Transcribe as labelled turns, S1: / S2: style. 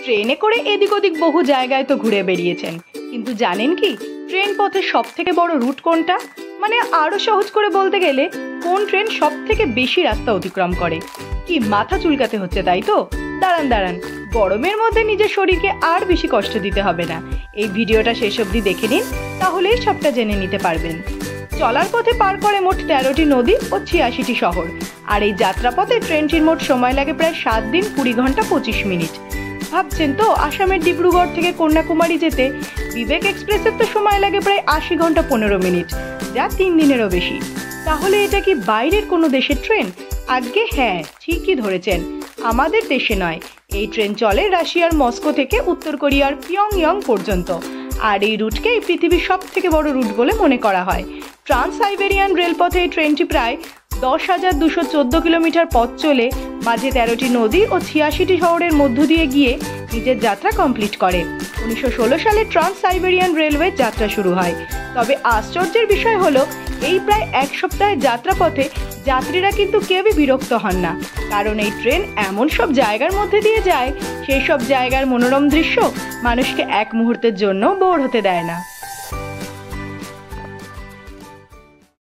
S1: ট্রেনে করে এদিক ওদিক বহু জায়গায় তো ঘুরে বেরিয়েছেন, কিন্তু জানেন কি ট্রেন পথের সব থেকে বড় রুট কোনটা? মানে আরো সহজ করে বলতে গেলে কোন ট্রেন সব থেকে বেশি রাস্তা অতিক্রম করে? কি মাথা চুলকাতে হচ্ছে তাই তো? দাঁড়ান দাঁড়ান, গরমের মধ্যে নিজের শরীরকে আর বেশি কষ্ট দিতে হবে না। এই ভিডিওটা শেষ অবধি দেখে নিন, তাহলেই সবটা জেনে নিতে পারবেন। চলার পথে পার করে মোট 13টি নদী ও 86টি শহর। আর এই যাত্রাপথে ট্রেনটির মোট সময় লাগে প্রায় 7 দিন 20 ঘন্টা 25 মিনিট। ভাবছেন তো আসামের ডিব্রুগড় থেকে কন্যাকুমারী যেতে বিবেক এক্সপ্রেসের তো সময় লাগে প্রায় 80 ঘন্টা 15 মিনিট, যা 3 দিনেরও বেশি। তাহলে এটা কি বাইরের কোনো দেশের ট্রেন? আজ্ঞে হ্যাঁ, ঠিকই ধরেছেন, আমাদের দেশে নয়। এই ট্রেন চলে রাশিয়ার মস্কো থেকে উত্তর কোরিয়ার পিয়ংইয়ং পর্যন্ত। আর এই রুটকেই পৃথিবীর সব থেকে বড় রুট বলে মনে করা হয়। ট্রান্স সাইবেরিয়ান রেলপথে এই ট্রেনটি প্রায় 10,214 কিলোমিটার পথ চলে মাঝে 13টি নদী ও 86টি শহরের মধ্য দিয়ে গিয়ে নিজের যাত্রা কমপ্লিট করে। 1916 সালে ট্রান্স সাইবেরিয়ান রেলওয়ে যাত্রা শুরু হয়। তবে আশ্চর্যের বিষয় হলো এই প্রায় এক সপ্তাহের যাত্রাপথে যাত্রীরা কিন্তু কেউই বিরক্ত হন না, কারণ এই ট্রেন এমন সব জায়গার মধ্যে দিয়ে যায়, সেই সব জায়গার মনোরম দৃশ্য মানুষকে এক মুহূর্তের জন্য বোর হতে দেয় না।